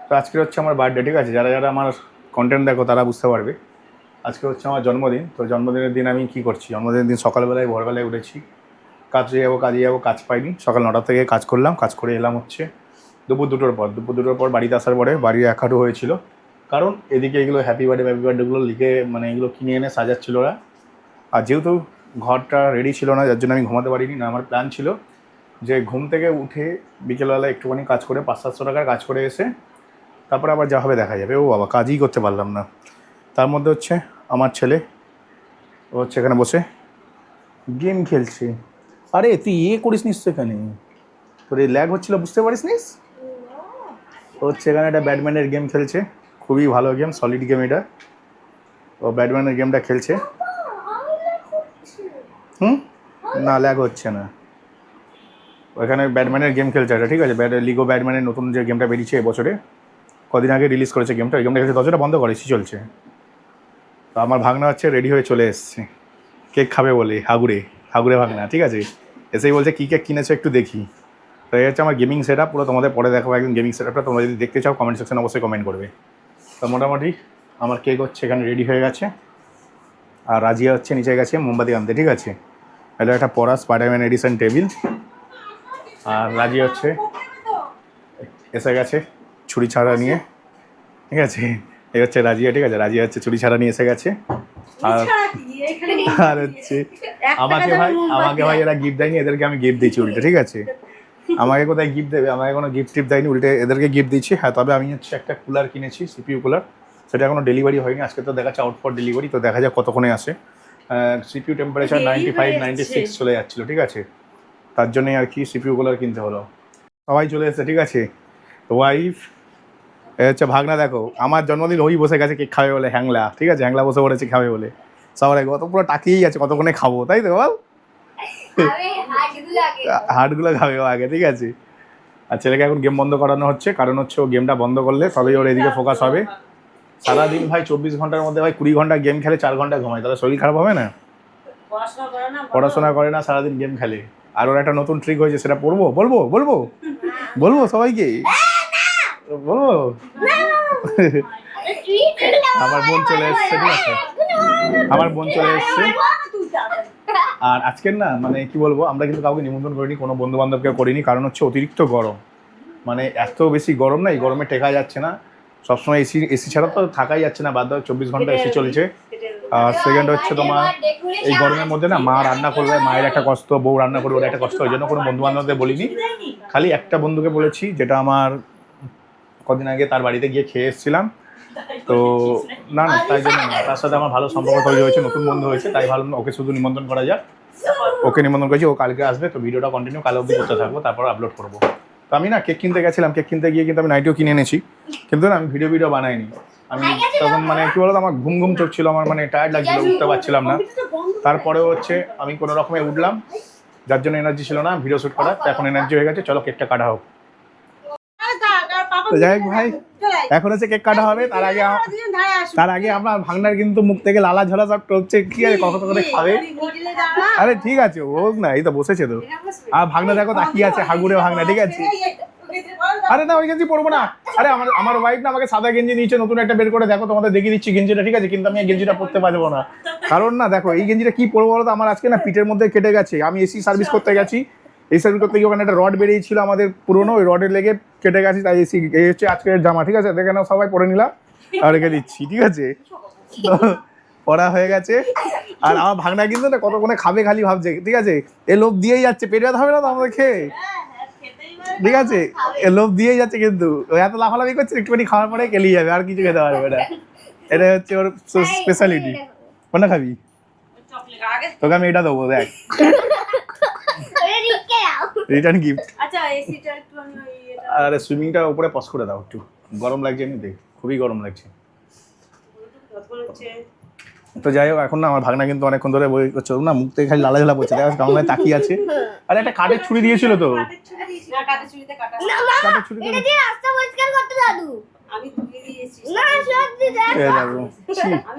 তো আজকে হচ্ছে আমার বার্থডে, ঠিক আছে? যারা যারা আমার কন্টেন্ট দেখো তারা বুঝতে পারবে। আজকে হচ্ছে আমার জন্মদিন। তো জন্মদিনের দিন আমি কি করছি, জন্মদিনের দিন সকালবেলায় ভোরবেলায় উঠেছি, কাজে যাবো, কাজ পাইনি। সকাল 9টা থেকে কাজ করলাম, কাজ করে এলাম হচ্ছে দুপুর 2টোর পর বাড়িতে আসার পরে বাড়ি এক হাঁটু হয়েছিল, কারণ এদিকে এগুলো হ্যাপি বার্থডেগুলো লিখে মানে এগুলো কিনে এনে সাজাচ্ছিল ওরা। আর যেহেতু ঘরটা রেডি ছিল না, যার জন্য আমি ঘুমাতে পারিনি। না, আমার প্ল্যান ছিল যে ঘুম থেকে উঠে বিকেলবেলা একটুখানি কাজ করে 500-700 টাকার কাজ করে এসে তারপরে আবার যা হবে দেখা যাবে। ও বাবা, কাজই করতে পারলাম না। তার মধ্যে হচ্ছে আমার ছেলে, ও হচ্ছে এখানে বসে গেম খেলছে। আরে তুই করিস নিস তো এখানে, তোর এই ল্যাগ হচ্ছিল, বুঝতে পারিস নিস? ও হচ্ছে এখানে একটা ব্যাডমিন্টনের গেম খেলছে, খুবই ভালো গেম, সলিড গেম এটা। ও ব্যাডমিন্টনের গেমটা খেলছে। না, ল্যাগ হচ্ছে না। ওইখানে ব্যাডমিন্টনের গেম খেলছে এটা, ঠিক আছে? লিগো ব্যাডমিন্টনের নতুন যে গেমটা বেরিয়েছে এবছরে, কদিন আগে রিলিজ করেছে গেমটা। ওই গেমটা খেলছে, দরজাটা বন্ধ করে এসি চলছে। তো আমার ভাগনা হচ্ছে রেডি হয়ে চলে এসছে কেক খাবে বলে, হাগুড়ে ভাগনা, ঠিক আছে? এসেই বলছে কী কেক কিনেছো একটু দেখি। তো এই হচ্ছে আমার গেমিং সেট আপ, পুরো তোমাদের পরে দেখাবো একদিন গেমিং সেট আপটা। তোমরা যদি দেখতে চাও কমেন্ট সেকশনে অবশ্যই কমেন্ট করবে। তো মোটামুটি আমার কেক হচ্ছে এখানে রেডি হয়ে গেছে, আর রাজিয়া হচ্ছে নিচে গেছে মোমবাতি আনতে, ঠিক আছে? এটা একটা পড়া স্পাইডারম্যান এডিশন টেবিল। আর রাজিয়া হচ্ছে এসে গেছে ছুরি ছাড়া নিয়ে, ঠিক আছে? এই হচ্ছে রাজিয়া, ঠিক আছে? রাজিয়া হচ্ছে ছুরি ছাড়া নিয়ে এসে গেছে। আর হচ্ছে আমাকে ভাই এরা গিফট দেয়নি, এদেরকে আমি গিফট দিচ্ছি উল্টে, ঠিক আছে? আমাকে কোথায় গিফট দেবে, আমাকে কোনো গিফট টিফট দেয়নি, উল্টে এদেরকে গিফট দিচ্ছি। হ্যাঁ, তবে আমি হচ্ছে একটা কুলার কিনেছি, সিপিইউ কুলার। সেটা এখনো ডেলিভারি হয়নি, আজকে তো দেখাচ্ছে আউট ফর ডেলিভারি। তো দেখা যাক কতক্ষণে আসে। সিপিইউ টেম্পারেচার 95-96 চলে যাচ্ছিলো, ঠিক আছে? তার জন্যই আর কি সিপিইউ কুলার কিনতে হলো। সবাই চলে এসেছে, ঠিক আছে? ওয়াইফ, এ হচ্ছে ভাগনা, দেখো আমার জন্মদিন ওই বসে গেছে কেক খাবে বলে, হ্যাংলা, ঠিক আছে? হ্যাংলা বসে পড়েছে খাবে বলে। সবার আগে অত পুরো তাকিয়েই আছে কতক্ষণে খাবো, তাই তো বল? হার্টগুলো খাবে ও আগে, ঠিক আছে? আর ছেলেকে এখন গেম বন্ধ করানো হচ্ছে, কারণ হচ্ছে ও গেমটা বন্ধ করলে তবেই ওর এদিকে ফোকাস হবে। সারাদিন ভাই 24 ঘন্টার মধ্যে ভাই 20 ঘন্টা গেম খেলে, 4 ঘন্টা ঘুমায়, তাহলে শরীর খারাপ হবে না? পড়াশোনা করে না, সারাদিন গেম খেলে। আর ওর একটা নতুন ট্রিক হয়েছে, সেটা বলবো সবাইকে, বলবো। আমার বোন চলে এসছে, ঠিক আছে? আমার বোন চলে এসছে। আর আজকের না মানে কি বলবো, আমরা কিন্তু কাউকে নিমন্ত্রণ করিনি, কোনো বন্ধু বান্ধবকে করিনি, কারণ হচ্ছে অতিরিক্ত গরম। মানে এত বেশি গরম না, এই গরমে টেকা যাচ্ছে না। সবসময় এসি ছাড়া তো থাকাই যাচ্ছে না, বাধ্য 24 ঘন্টা এসি চলছে। আর সেকেন্ড হচ্ছে তোমার এই গরমের মধ্যে না মা রান্না করবে, মায়ের একটা কষ্ট, বউ রান্না করবে, ওর একটা কষ্ট। ওই জন্য কোনো বন্ধু বান্ধবদের বলিনি, খালি একটা বন্ধুকে বলেছি, যেটা আমার কদিন আগে তার বাড়িতে গিয়ে খেয়ে এসেছিলাম। তো না, তাই জন্য না, তার সাথে আমার ভালো সম্পর্ক তৈরি হয়েছে, নতুন বন্ধু হয়েছে, তাই ভালো ওকে শুধু নিমন্ত্রণ করা যাক। ওকে নিমন্ত্রণ করেছি, ও কালকে আসবে। তো ভিডিওটা কন্টিনিউ কাল অবধি করতে থাকবো, তারপর আপলোড করবো। তো আমি না কেক কিনতে গেছিলাম, কেক কিনতে গিয়ে কিন্তু আমি নাইটিও কিনে এনেছি, কিন্তু না আমি ভিডিও বানাইনি। আমি তখন মানে কি বলতো, আমার ঘুম চোখ ছিল, আমার মানে টায়ার্ড লাগছিল, উঠতে পারছিলাম না। তারপরেও হচ্ছে আমি কোনো রকমে উঠলাম, যার জন্য এনার্জি ছিল না ভিডিও শ্যুট করার। তো এখন এনার্জি হয়ে গেছে, চলো কেকটা কাটা হোক। তো যাই হোক ভাই, এখন হচ্ছে কেক কাটা হবে। তার আগে আমার ভাগনার কিন্তু মুখ থেকে লালা ঝোলা সব টপছে, কি আছে কত করে খাবে। আরে ঠিক আছে, হোক না, এই তো বসেছে তো। আর ভাগনা দেখো তাকিয়ে আছে, হাগুড়ে ভাগনা, ঠিক আছে? আরে না, ওই গেঞ্জি পরবো না। আরে আমার ওয়াইফ না আমাকে সাদা গেঞ্জি নিচে নতুন একটা বের করে, দেখো তোমাদের দেখিয়ে দিচ্ছি গেঞ্জিটা, ঠিক আছে? কিন্তু আমি এই গেঞ্জিটা পরতে পারবো না, কারণ না দেখো এই গেঞ্জিটা কি পরবো বলো তো, আমার আজকে না পিঠের মধ্যে কেটে গেছে। আমি এসি সার্ভিস করতে গেছি, এই সার্ভিস করতে গিয়ে ওখানে একটা রড বেরিয়েছিল আমাদের পুরোনো, ওই রডের লেগে কেটে গেছি। তাই এসি, এই হচ্ছে আজকের জামা, ঠিক আছে? দেখে নাও, সবাই পরে নিলাম আর রেখে দিচ্ছি, ঠিক আছে? তো পড়া হয়ে গেছে। আর আমার ভাগনা কিন্তু না কতক্ষণে খাবে খালি ভাবছে, ঠিক আছে? এ লোভ দিয়েই যাচ্ছে, পেট ব্যথা হবে না তো আমাদের খেয়ে, ঠিক আছে? এ লোভ দিয়েই যাচ্ছে, কিন্তু এত লাফালাফি করছে, একটুখানি খাওয়ার পরে কেলিয়ে যাবে, আর কিছু খেতে পারবে না। এটা হচ্ছে ওর স্পেশালিটি। কোনটা খাবি? তোকে আমি এটা দেবো, দেখ, রিটার্ন গিফট। আরে সুইমিংটা উপরে পজ করে দাও, একটু গরম লাগছে এমনিতে, খুবই গরম লাগছে। তো যাই হোক, এখন না আমার ভাগনা কিন্তু অনেকক্ষণ ধরে বই করছে না, মুখ থেকে খালি লালা ঝালা পড়ছে, দেখা যাচ্ছে কেমন তাকিয়ে আছে। আরে একটা কাঠের ছুরি দিয়েছিল তো,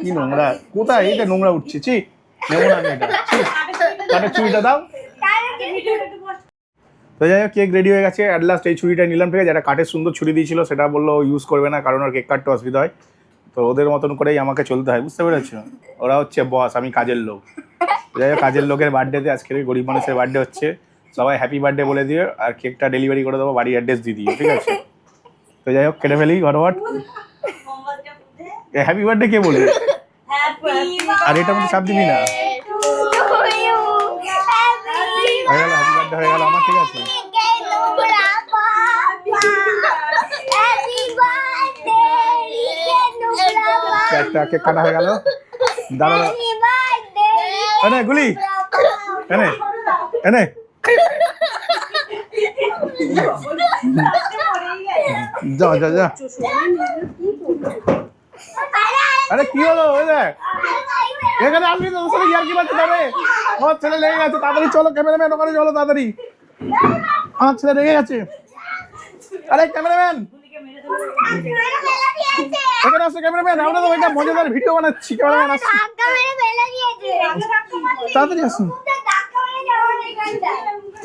কি নোংরা, কোথায় এইটা নোংরা উঠছে, ছি নেবো না আমি এটা। কাঠের ছুরিটা দাও। তো যাই হোক কেক রেডি হয়ে গেছে। অ্যাট লাস্ট এই ছুরিটা নিলাম, ঠিক আছে, যেটা কাঠের সুন্দর ছুরি দিয়েছিল সেটা বললো ইউজ করবে না, কারণ ওর কেক কাটতে অসুবিধা হয়। তো ওদের মতন করেই আমাকে চলতে হয়, বুঝতে পেরেছো? ওরা হচ্ছে বস, আমি কাজের লোক। যাই হোক কাজের লোকের বার্থডেতে আজকে গরিব মানুষের বার্থডে হচ্ছে, সবাই হ্যাপি বার্থডে বলে দিয়ে আর কেকটা ডেলিভারি করে দেবো, বাড়ির অ্যাড্রেস দিয়ে দিও, ঠিক আছে? তো যাই হোক কেটে ফেলি ঘটওয়াট। হ্যাপি বার্থডে কে বলবে? আর এটা মধ্যে চাপ দিবি না। হয়ে গেল, হ্যাপি বার্থডে হয়ে গেল আমার, ঠিক আছে? একটা কেক কাটা হয়ে গেল। দাঁড়া এনে গুলি, এনে এনে যা যা যা। আরে কি হলো? ওই দেখ এখানে আসবি তো, ওর ইয়ার কি বাচ্চা যাবে? আমার ছেলে লেগে গেছে, তাড়াতাড়ি চলো ক্যামেরাম্যান, ওখানে চলো তাড়াতাড়ি, আমার ছেলে লেগে গেছে। আরে ক্যামেরাম্যান এখানে আসছে, ক্যামেরাম্যান আমরা তো একটা মজাদার ভিডিও বানাচ্ছি, ক্যামেরাম্যান আসছে, তাড়াতাড়ি আসুন।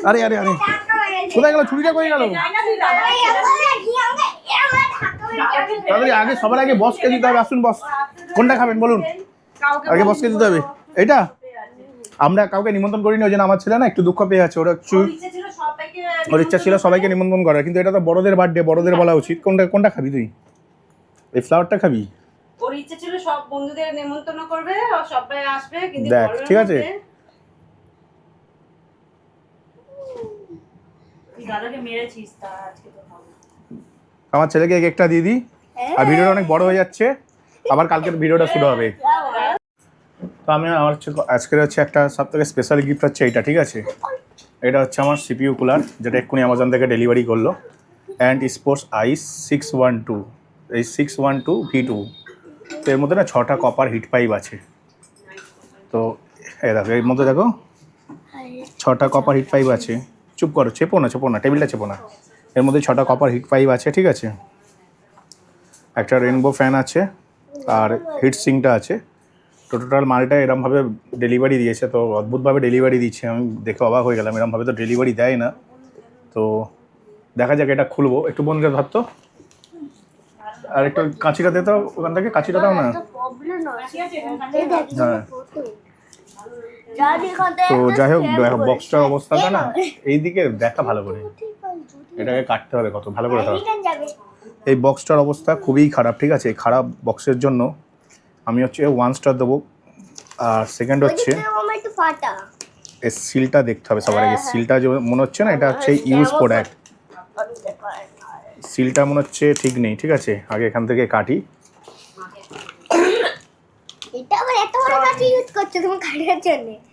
আরে আরে আরে কোথায় গেল ছুরিটা? কই গেল? তাড়াতাড়ি আগে, সবার আগে বসকে দিতে হবে। আসুন বস, কোনটা খাবেন বলুন? আগে বসকে দিতে হবে। এইটা আমরা কাউকে নিমন্ত্রণ করিনি, ওই জন্য আমার ছেলে না একটু দুঃখ পেয়ে আছে। ওরা একটু ওর ইচ্ছা ছিল সবাইকে নিমন্ত্রণ করার, কিন্তু এটা তো বড়দের বার্থডে, বড়দের বলা উচিত। কোনটা কোনটা খাবি তুই? এই ফ্লাওয়ারটা খাবি? ওর ইচ্ছে ছিল সব বন্ধুদের নিমন্ত্রণ করবে আর সবাই আসবে, কিন্তু দেখ ঠিক আছে, তুই দাদাকে মেরেছিস, তা আজকে তো হবে। আমার ছেলেকে কেকটা দিয়ে দিই। আর ভিডিওটা অনেক বড় হয়ে যাচ্ছে, আবার কালকের ভিডিওটা শুরু হবে। তো আমি আমার আজকের হচ্ছে একটা সব থেকে স্পেশাল গিফট হচ্ছে এইটা, ঠিক আছে? এটা হচ্ছে আমার সিপিইউ কুলার, যেটা এক্ষুনি অ্যামাজন থেকে ডেলিভারি করলো। অ্যান্ড স্পোর্টস আইস 612, এই 612 V2। তো এর মধ্যে না 6টা কপার হিট পাইপ আছে। তো এই দেখো এর মধ্যে দেখো 6টা কপার হিট পাইপ আছে। চুপ করো, চেপো না, টেবিলটা চেপো না। এর মধ্যে 6টা কপার হিট পাইপ আছে, ঠিক আছে? একটা রেনবো ফ্যান আছে, আর হিট সিঙ্কটা আছে। তো টোটাল মালটা এরমভাবে ডেলিভারি দিয়েছে, তো অদ্ভুতভাবে ডেলিভারি দিচ্ছে, আমি দেখে অবাক হয়ে গেলাম। এরমভাবে তো ডেলিভারি দেয় না। তো দেখা যাক, এটা খুলবো। একটু বন্ধুরা ধরতো, আর একটু কাঁচিটা দে তো, ওখান থেকে কাঁচিটা দাও না। হ্যাঁ, তো যাই হোক বক্সটার অবস্থাটা না এইদিকে দেখা ভালো করে, এটাকে কাটতে হবে কত ভালো করে। এই বক্সটার অবস্থা খুবই খারাপ, ঠিক আছে? খারাপ বক্সের জন্য আমি হচ্ছে 1 স্টার দেবো। আর সেকেন্ড হচ্ছে এই সিলটা দেখতে হবে সবার আগে। সিলটা যে মনে হচ্ছে না, এটা হচ্ছে ইউজ প্রোডাক্ট, সিলটা মনে হচ্ছে ঠিক নেই, ঠিক আছে? আগে এখান থেকে কাটি।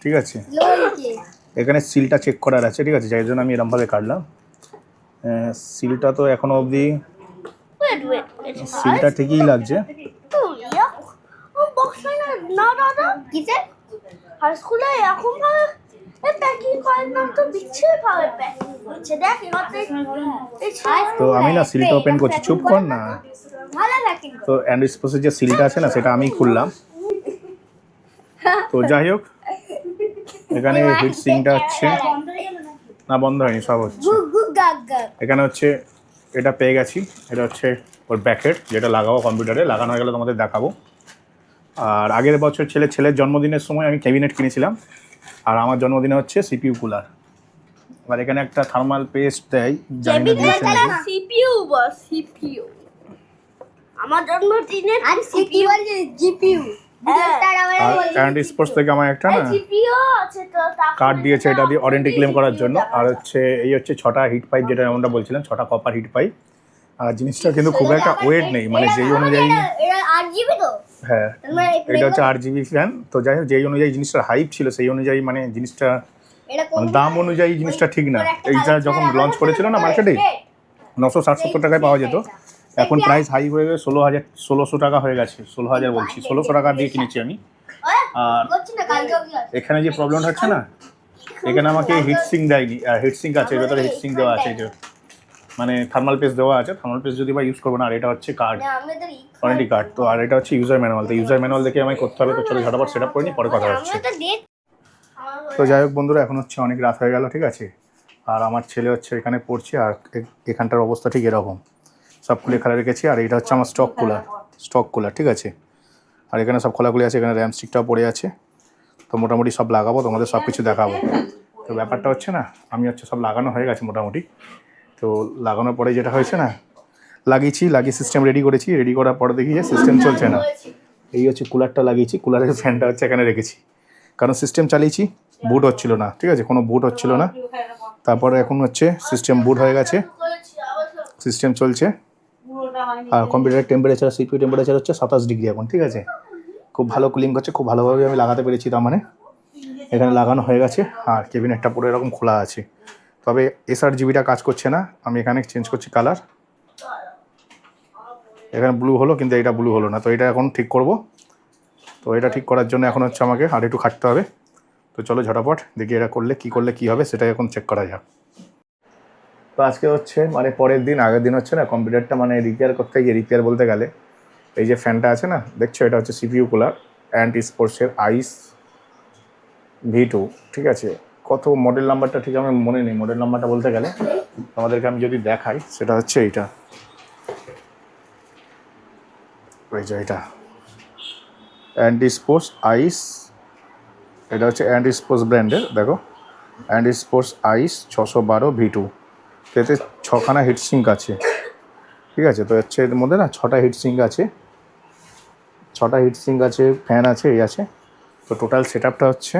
ঠিক আছে, এখানে সিলটা চেক করার আছে, ঠিক আছে? যাই জন্য আমি এরমভাবে কাটলাম। সিলটা তো এখনো অবধি সিলটা ঠিকই লাগছে। তো আমি না সিলটা ওপেন করছি, চুপ কর না। তো অ্যান্ড্রয়েড যে সিলটা আছে না, সেটা আমি খুললাম। তো যাই হোক এখানে হিট সিঙ্কটা হচ্ছে না, বন্ধ হয়নি, সব হচ্ছে। এখানে হচ্ছে এটা পেয়ে গেছি, এটা হচ্ছে ওর ব্যাকেট, যেটা লাগাবো কম্পিউটারে। লাগানো হয়ে গেলে তোমাদের দেখাবো। আর আগের বছর ছেলের জন্মদিনের সময় আমি ক্যাবিনেট কিনেছিলাম, আর আমার জন্মদিনে হচ্ছে সিপিইউ কুলার। আর এখানে একটা থার্মাল পেস্ট দেয়, জানি না দিয়েছে নাকি। সিপিইউ বা সিপিইউ আমার জন্মদিনে আর সিপিইউ বলে জিপিইউ। কারেন্ট স্পোর্টস থেকে আমার একটা না কার্ড দিয়েছে, এটা দিয়ে ওয়ারেন্টি ক্লেম করার জন্য। আর হচ্ছে এই হচ্ছে 6টা হিট পাইপ, যেটা আমরা বলছিলাম, 6টা কপার হিট পাইপ। আর জিনিসটা কিন্তু খুব একটা ওয়েট নেই, মানে যেই অনুযায়ী, হ্যাঁ এটা হচ্ছে 8GB ফ্যান। তো যাই হোক যেই অনুযায়ী জিনিসটার হাইপ ছিল, সেই অনুযায়ী মানে জিনিসটা দাম অনুযায়ী জিনিসটা ঠিক না। এইটা যখন লঞ্চ করেছিল না মার্কেটে 960-70 টাকায় পাওয়া যেত, এখন প্রাইস হাই হয়ে গেছে 1600 টাকা হয়ে গেছে। 16,000 বলছি, 1600 টাকা দিয়ে কিনেছি আমি। আর এখানে যে প্রবলেমটা হচ্ছে না, এখানে আমাকে হিট সিঙ্ক দেয়নি। হিট সিঙ্ক আছে, এর ভেতরে হিট সিঙ্ক দেওয়া আছে, যে মানে থার্মাল পেস্ট দেওয়া আছে। থার্মাল পেস্ট যদি বা ইউজ করবো না। আর এটা হচ্ছে কার্ড, ওয়ারেন্টি কার্ড। তো আর এটা হচ্ছে ইউজার ম্যানুয়াল। তো ইউজার ম্যানুয়াল দেখে আমায় করতে হবে। তো চলো ঝটাপট সেট আপ করে নিই, পরে কথা হচ্ছে। তো যাই হোক বন্ধুরা, এখন হচ্ছে অনেক রাত হয়ে গেল, ঠিক আছে? আর আমার ছেলে হচ্ছে এখানে পড়ছে, আর এখানটার অবস্থা ঠিক এরকম, সব খুলে খেলা রেখেছি। আর এটা হচ্ছে আমার স্টক কুলার, ঠিক আছে। আর এখানে সব খোলাখুলি আছে, এখানে র্যাম স্টিকটাও পড়ে আছে। তো মোটামুটি সব লাগাবো, তোমাদের সব কিছু দেখাবো। তো ব্যাপারটা হচ্ছে না, আমি হচ্ছে সব লাগানো হয়ে গেছে মোটামুটি। তো লাগানোর পরে যেটা হয়েছে না, লাগিয়ে সিস্টেম রেডি করেছি। রেডি করার পরে দেখি যে সিস্টেম চলছে না। এই হচ্ছে কুলারটা লাগিয়েছি, কুলারের ফ্যানটা হচ্ছে এখানে রেখেছি, কারণ সিস্টেম চালিয়েছি, বুট হচ্ছিল না, ঠিক আছে, কোনো বুট হচ্ছিল না। তারপরে এখন হচ্ছে সিস্টেম বুট হয়ে গেছে, সিস্টেম চলছে। আর কম্পিউটারের টেম্পারেচার, সিপিইউ টেম্পারেচার হচ্ছে 27 ডিগ্রি এখন, ঠিক আছে। খুব ভালো কুলিং করছে, খুব ভালোভাবে আমি লাগাতে পেরেছি। তার মানে এখানে লাগানো হয়ে গেছে, আর ক্যাবিনেটটা পুরো এরকম খোলা আছে। তবে SRGBটা কাজ করছে না, আমি এখানে চেঞ্জ করছি কালার। এখানে ব্লু হলো, কিন্তু এটা ব্লু হলো না। তো এটা এখন ঠিক করব। তো এটা ঠিক করার জন্য এখন হচ্ছে আমাকে আর একটু খাটতে হবে। তো চলো ঝটাপট দেখি এটা করলে কি হবে সেটাই এখন চেক করা যাক। তো আজকে হচ্ছে মানে পরের দিন, আগের দিন হচ্ছে না কম্পিউটারটা মানে রিপেয়ার করতে গিয়ে, রিপেয়ার বলতে গেলে এই যে ফ্যানটা আছে না, দেখছো, এটা হচ্ছে CPU কুলার অ্যান্ড স্পোর্টসের আইস V2, ঠিক আছে। কত মডেল নাম্বারটা ঠিক আমার মনে নেই, মডেল নাম্বারটা বলতে গেলে তোমাদেরকে আমি যদি দেখাই, সেটা হচ্ছে এইটা, ওই যে এটা অ্যান্ড স্পোর্টস আইস, এটা হচ্ছে অ্যান্ড স্পোর্টস ব্র্যান্ডের, দেখো অ্যান্ড স্পোর্টস আইস 612 V2। এতে 6খানা হিটসিঙ্ক আছে, ঠিক আছে। তো হচ্ছে এর মধ্যে না 6টা হিটসিঙ্ক আছে, 6টা হিটসিঙ্ক আছে, ফ্যান আছে, এই আছে। তো টোটাল সেটআপটা হচ্ছে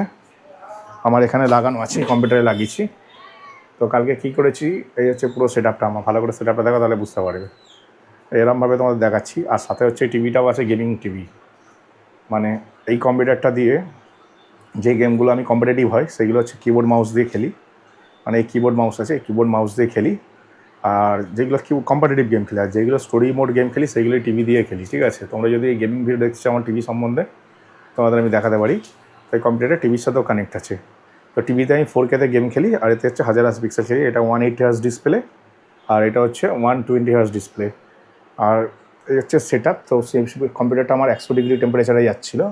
আমার এখানে লাগানো আছে, কম্পিউটারে লাগিয়েছি। তো কালকে কী করেছি, এই হচ্ছে পুরো সেটআপটা আমার। ভালো করে সেটআপটা দেখো, তাহলে বুঝতে পারবে। এরমভাবে তোমাদের দেখাচ্ছি। আর সাথে হচ্ছে টিভিটাও আছে, গেমিং টিভি। মানে এই কম্পিউটারটা দিয়ে যে গেমগুলো আমি কম্পিটিটিভ হয় সেগুলো হচ্ছে কিবোর্ড মাউস দিয়ে খেলি। মানে এই কিবোর্ড মাউস আছে, এই কিবোর্ড মাউস দিয়ে খেলি। আর যেগুলো কম্পিটিটিভ গেম খেলি, আর যেগুলো স্টোরি মোড গেম খেলি সেগুলো টিভি দিয়ে খেলি, ঠিক আছে। তোমরা যদি এই গেমিং ভিডিও দেখছো আমার টিভি সম্বন্ধে, তোমাদের আমি দেখাতে পারি। তো এই কম্পিউটারটা টিভির সাথেও কানেক্ট আছে। তো টিভিতে আমি 4K গেম খেলি, আর এতে হচ্ছে 1000 পিক্সেল খেলি। এটা 180 হার্জ ডিসপ্লে, আর এটা হচ্ছে 120 হার্জ ডিসপ্লে। আর এই হচ্ছে সেটআপ। তো সেই কম্পিউটারটা আমার 100 ডিগ্রি টেম্পারেচারে যাচ্ছিলো,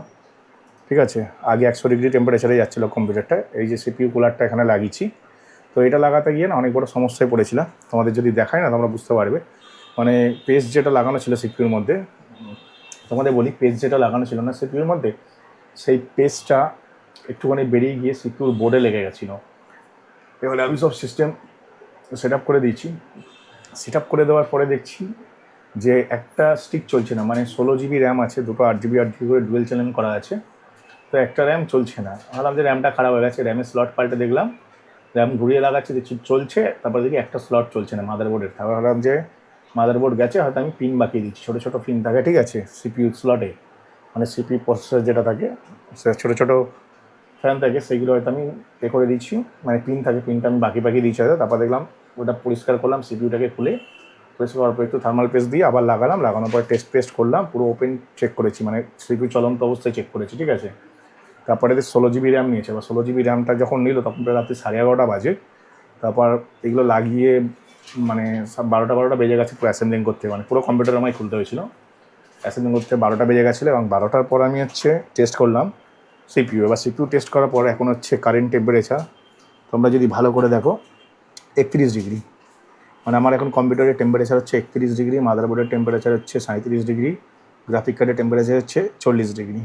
ঠিক আছে। আগে 100 ডিগ্রি টেম্পারেচারে যাচ্ছিলো কম্পিউটারটা। এই যে CPU কুলারটা এখানে লাগিয়েছি। তো এটা লাগাতে গিয়ে না অনেক বড় সমস্যায় পড়েছিলাম। তোমাদের যদি দেখায় না তোমরা বুঝতে পারবে। মানে পেস্ট যেটা লাগানো ছিল সিপিইউর মধ্যে, তোমাদের বলি, পেস্ট যেটা লাগানো ছিল না সিপিইউর মধ্যে, সেই পেস্টটা একটুখানি বেরিয়ে গিয়ে সিপিইউর বোর্ডে লেগে গেছিলো। এবারে আমি সব সিস্টেম সেটআপ করে দিয়েছি। সেটআপ করে দেওয়ার পরে দেখছি যে একটা স্টিক চলছে না। মানে 16 GB র্যাম আছে, দুটো 8 GB করে ডুয়েল চ্যানেল করা আছে। তো একটা র্যাম চলছে না। ভাবলাম যে র্যামটা খারাপ হয়ে গেছে, র্যামের স্লট পাল্টে দেখলাম, র্যাম ঘুরিয়ে লাগাচ্ছে, দেখছি চলছে। তারপর দেখি একটা স্লট চলছে না মাদারবোর্ডের। তারপর ভাবলাম যে মাদারবোর্ড গেছে, হয়তো আমি পিন বাকিয়ে দিচ্ছি, ছোটো ছোটো পিন থাকে, ঠিক আছে, CPU স্লটে। মানে CPU প্রসেসর যেটা থাকে, সে ছোটো ছোটো ফ্যান থাকে, সেইগুলো হয়তো আমি করে দিচ্ছি। মানে পিন থাকে, পিনটা আমি বাকি দিচ্ছি হয়তো। তারপর দেখলাম ওটা পরিষ্কার করলাম, CPUটাকে খুলে পরিষ্কার করার পর একটু থার্মাল পেস্ট দিয়ে আবার লাগালাম। লাগানোর পর টেস্ট করলাম, পুরো ওপেন চেক করেছি, মানে CPU চলন্ত অবস্থায় চেক করেছি, ঠিক আছে। তারপরে 16 GB র্যাম নিয়েছে। এবার 16 GB র্যামটা যখন নিল তখন প্রায় রাত্রি 11:30 বাজে। তারপর এগুলো লাগিয়ে মানে 12টা বেজে গেছে পুরো অ্যাসেম্বলিং করতে। মানে পুরো কম্পিউটার আমায় খুলতে হয়েছিল অ্যাসেম্বলিং করতে। 12টা বেজে গেছিলো, এবং 12টার পর আমি হচ্ছে টেস্ট করলাম CPU। এবার CPU টেস্ট করার পর এখন হচ্ছে কারেন্ট টেম্পারেচার, তোমরা যদি ভালো করে দেখো, 31 ডিগ্রি। মানে আমার এখন কম্পিউটারের টেম্পারেচার হচ্ছে 31 ডিগ্রি, মাদারবোর্ডের টেম্পারেচার হচ্ছে 37 ডিগ্রি, গ্রাফিক কার্ডের টেম্পারেচার হচ্ছে 40 ডিগ্রি।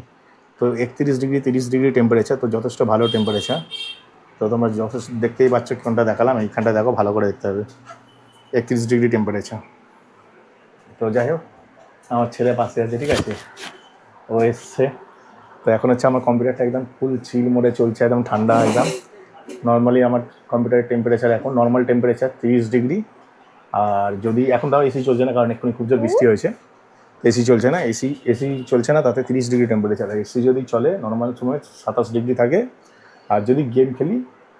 তো 31 ডিগ্রি 30 ডিগ্রি টেম্পারেচার, তো যথেষ্ট ভালো টেম্পারেচার। তো তোমরা যথেষ্ট দেখতেই পাচ্ছ, কোনটা দেখালাম, এইখানটা দেখো, ভালো করে দেখতে হবে, 31 ডিগ্রি টেম্পারেচার। তো যাই হোক, আমার ছেলে পাশে আছে, ঠিক আছে, ও এসছে। তো এখন হচ্ছে আমার কম্পিউটারটা একদম ফুল চিল মোডে চলছে, একদম ঠান্ডা একদম। নর্মালি আমার কম্পিউটারের টেম্পারেচার এখন নর্মাল টেম্পারেচার 30 ডিগ্রি। আর যদি এখন তাও এসি চলছে না, কারণ এক্ষুনি খুব জোর বৃষ্টি হয়েছে, এসি চলছে না, এসি চলছে না, তাতে 30 ডিগ্রি টেম্পারেচার। এসি যদি চলে নর্মাল সময় 27 ডিগ্রি থাকে। আর যদি গেম খেলি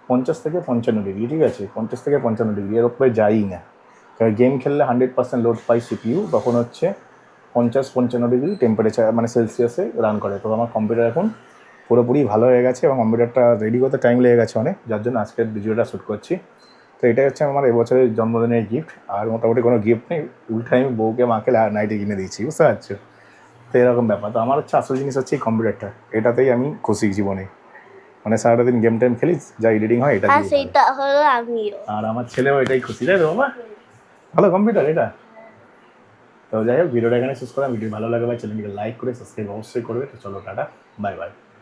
50 থেকে 55 ডিগ্রি, ঠিক আছে, 50 থেকে 55 ডিগ্রি, এর উপরে যাই না। কারণ গেম খেললে 100% লোড পাই CPU, তখন হচ্ছে 50-55 ডিগ্রি টেম্পারেচার মানে সেলসিয়াসে রান করে। তো আমার কম্পিউটার এখন পুরোপুরি ভালো হয়ে গেছে, এবং কম্পিউটারটা রেডি করতে টাইম লেগে গেছে অনেক, যার জন্য আজকের ভিডিওটা শ্যুট করছি। তো এটাই হচ্ছে আমার এবছরের জন্মদিনের গিফট। আর মোটামুটি কোনো গিফট নেই, উল্টে আমি বউকে মাকে নাইটি কিনে দিয়েছি, বুঝতে পারছো। তো এরকম ব্যাপার। তো আমার হচ্ছে আসল জিনিস হচ্ছে এই কম্পিউটারটা, এটাতেই আমি খুশি জীবনে। মানে সারাটা দিন গেম টেম খেলিস, যা এডিটিং হয় এটা আর দিয়ে হবে। সেটা হলো আমিও। আর আমার ছেলেও এটাই খুশি, তাই তো বাবা? ভালো কম্পিউটার এটা। তো যাই হোক, ভিডিওটা এখানে শেষ করলাম। ভিডিও ভালো লাগে ভাই চ্যানেলটিকে লাইক করে সাবস্ক্রাইব অবশ্যই করবে। তো চলো টাটা, বাই বাই।